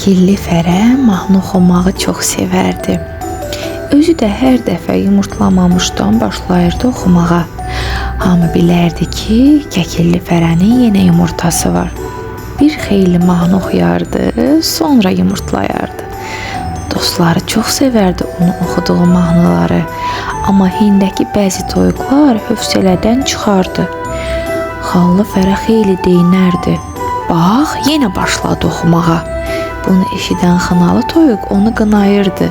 Kəkilli fərə mahnı oxumağı çox sevərdi. Özü də hər dəfə yumurtlamamışdan başlayırdı oxumağa. Hamı bilərdi ki, Kəkilli fərənin yenə yumurtası var. Bir xeyli mahnı oxuyardı, sonra yumurtlayardı. Dostları çox sevərdi onu oxuduğu mahnıları. Amma hindəki bəzi toyuqlar hövsələdən çıxardı. Xallı fərə xeyli deyinərdi. Bax, yenə başladı oxumağa. Bunu eşidən xınalı toyuq onu qınayırdı.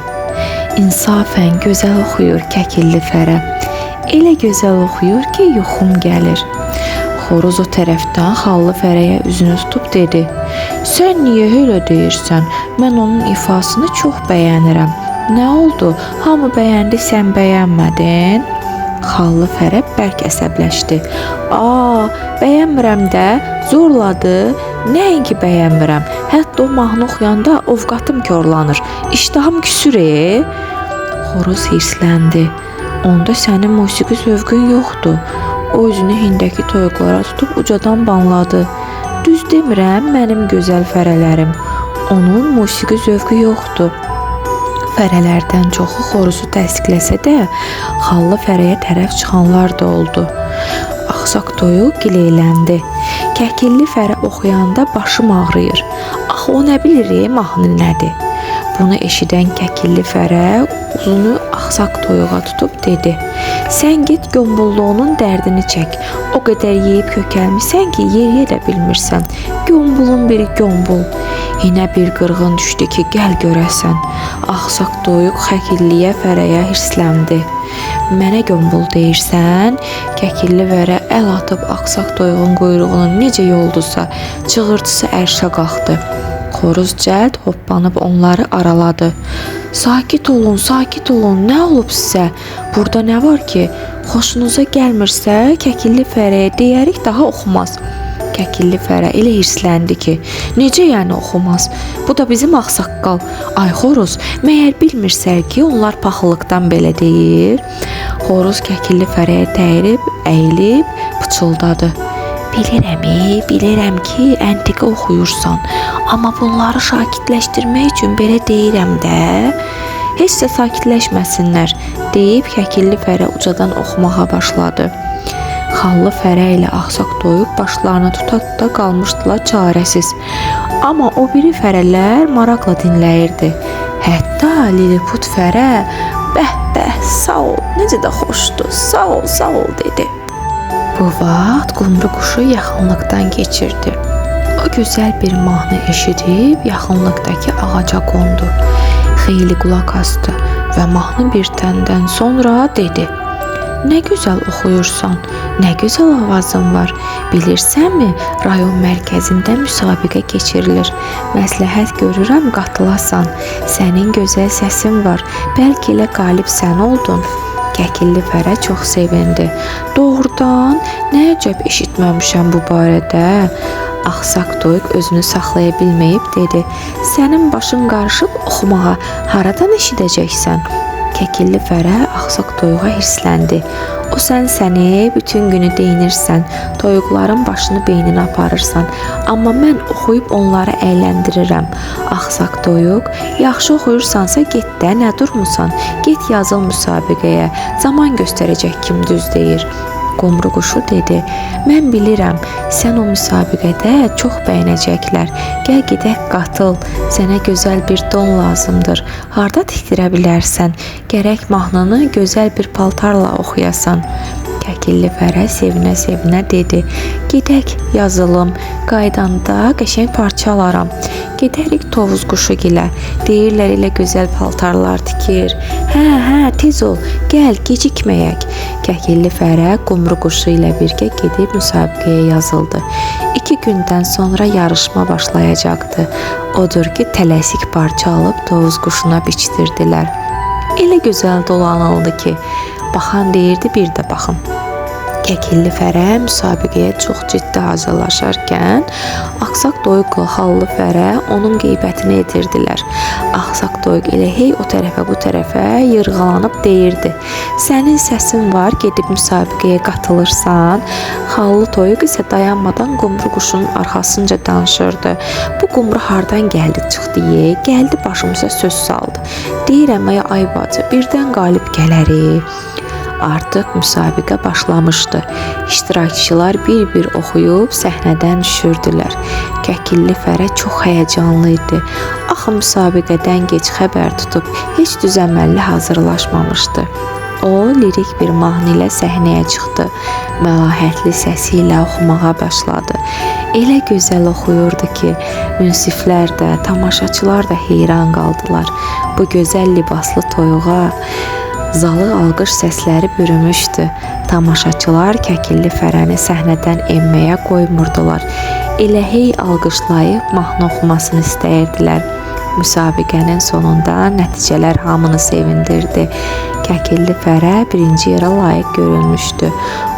İnsafən gözəl oxuyur Kəkilli fərə. Elə gözəl oxuyur ki, yuxum gəlir. Xoruz o tərəfdən xallı fərəyə üzünü tutub dedi: "Sən niyə elə deyirsən? Mən onun ifasını çox bəyənirəm. Nə oldu? Hamı bəyəndi, sən bəyənmədin?" Xallı fərə bərk əsəbləşdi. Bəyənmirəm də, zorladı. Nəinki bəyənmirəm. Hətta o mahnı oxuyanda ovqatım korlanır. İştahım küsür. Xoruz hirsləndi. Onda sənin musiqi zövqün yoxdur. O özünü hindəki toyuqlara tutub ucadan banladı. Düz demirəm, mənim gözəl fərələrim. Onun musiqi zövqü yoxdur. Fərələrdən çoxu xoruzu təsdiqləsə də, xallı fərəyə tərəf çıxanlar da oldu. Axsaq toyuq gileyləndi. Kəkilli fərə oxuyanda başım ağrıyır. Axı o nə bilir, mahnı nədir? Bunu eşidən Kəkilli fərə uzunu axsaq toyuğa tutub dedi: "Sən get gömbulluğunun dərdini çək. O qədər yeyib kökəlmisən ki, yeriyə də bilmirsən. Gömbulun biri gömbul." Yenə bir qırğın düşdü ki, gəl görəsən. Axsaq toyuq Kəkilliyə fərəyə hirsləndi. "Mənə gömbul deyirsən?" Kəkilli fərə əl atıb axsaq toyuğun quyruğunu necə yoldusa, çığırtısı ərşə qalxdı. Xoruz cəld hoppanıb onları araladı. Sakit olun, sakit olun, nə olub sizə? Burada nə var ki? Xoşunuza gəlmirsə, Kəkilli fərəyə deyərik daha oxumaz." Kəkilli fərə elə hirsləndi ki, necə yəni oxumaz? Bu da bizim ağsaqqal. Ay xoruz, məyər bilmirsən ki, onlar paxıllıqdan belə deyir? Xoruz Kəkilli fərəyə dəyirib, əyilib, pıçıldadı. Bilirəm ki, əntiqə oxuyursan, amma bunları sakitləşdirmək üçün belə deyirəm də. Heç də sakitləşməsinlər, deyib Kəkilli fərə ucadan oxumağa başladı. Xallı fərə ilə axsaq toyuq başlarını tuta-tuta qalmışdılar çarəsiz. Amma o biri fərələr maraqla dinləyirdi. Hətta Liliput fərə, bəh, sağ ol, necə də xoşdur, sağ ol, dedi. Bu vaxt qumru quşu yaxınlıqdan keçirdi. O gözəl bir mahnı eşidib yaxınlıqdakı ağaca qondu. Xeyli qulaq asdı və mahnı bitəndən sonra dedi: "Nə gözəl oxuyursan, nə gözəl avazın var. Bilirsənmi, rayon mərkəzində müsabiqə keçirilir. Məsləhət görürəm qatılasan. Sənin gözəl səsin var. Bəlkə elə qalib sən oldun." Kəkilli fərə çox sevindi. "Doğrudan, nə əcəb eşitməmişəm bu barədə." Axsaq toyuq özünü saxlaya bilməyib dedi: "Sənin başın qarışıb oxumağa haradan eşidəcəksən?" Kəkilli fərə axsaq toyuğa hirsləndi. "O səni bütün günü deyinirsən, toyuqların başını beyninə aparırsan, amma mən oxuyub onları əyləndirirəm." Axsaq toyuq: "Yaxşı oxuyursansa get də, nə durmusan? Get yazıl müsabiqəyə, zaman göstərəcək kim düz deyir." Qumru quşu dedi: "Mən bilirəm, sən o müsabiqədə çox bəyənəcəklər. Gəl gedək qatıl. Sənə gözəl bir don lazımdır. Harda tikdirə bilərsən? Gərək mahnını gözəl bir paltarla oxuyasan." Kəkilli fərə sevinə-sevinə dedi: "Gedək yazılım. Qaydanda qəşəng parça alaram. Gedərik tovuz quşu gilə. Deyirlər elə gözəl paltarlar tikir." Hə, tez ol. Gəl, gecikməyək." Kəkilli fərə qumru quşu ilə birgə gedib müsabiqəyə yazıldı. 2 gündən sonra yarışma başlayacaqdı. Odur ki, tələsik parça alıb tovuz quşuna biçdirdilər. Elə gözəl dolanıldı ki, baxan deyirdi bir də baxın. Kəkilli Fərə müsabiqəyə çox ciddi hazırlaşarkən, Ağsaq Toyuqla Xallı Fərə onun qeybətini edirdilər. Ağsaq Toyuq elə hey o tərəfə bu tərəfə yırğalanıb deyirdi: "Sənin səsin var, gedib müsabiqəyə qatılırsan." Xallı Toyuq isə dayanmadan qumru quşunun arxasınca danışırdı. "Bu qumru hardan gəldi çıxdı ye, gəldi başımıza söz saldı. Deyirəm ay bacı, birdən qalib gələrik." Artıq müsabiqə başlamışdı. İştirakçılar bir-bir oxuyub səhnədən düşürdülər. Kəkilli Fərə çox həyəcanlı idi. Axı müsabiqədən gec xəbər tutub heç düzəməlli hazırlaşmamışdı. O lirik bir mahnı ilə səhnəyə çıxdı. Məlahətli səsi ilə oxumağa başladı. Elə gözəl oxuyurdu ki, münsiflər də, tamaşaçılar da heyran qaldılar. Bu gözəl libaslı toyuğa zalı alqış səsləri bürümüşdü. Tamaşaçılar Kəkilli Fərəni səhnədən enməyə qoymurdular. Elə hey alqışlayıb mahnı oxumasını istəyirdilər. Müsabiqənin sonunda nəticələr hamını sevindirdi. Kəkilli Fərə birinci yerə layiq görülmüşdü.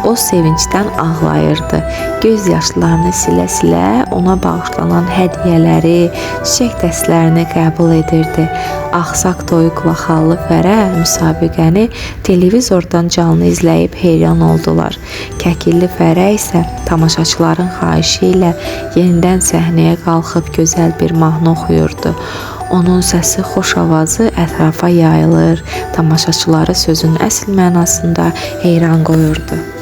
O sevincdən ağlayırdı. Göz yaşlarını silə-silə ona bağışlanan hədiyyələri, çiçək dəstlərini qəbul edirdi. Ağsaq Toyuqla Xallı Fərə müsabiqəni televizordan canlı izləyib heyran oldular. Kəkilli Fərə isə tamaşaçıların xahişi ilə yenidən səhnəyə qalxıb gözəl bir mahnı oxuyurdu. Onun səsi, xoş avazı ətrafa yayılır, tamaşaçıları sözün əsl mənasında heyran qoyurdu.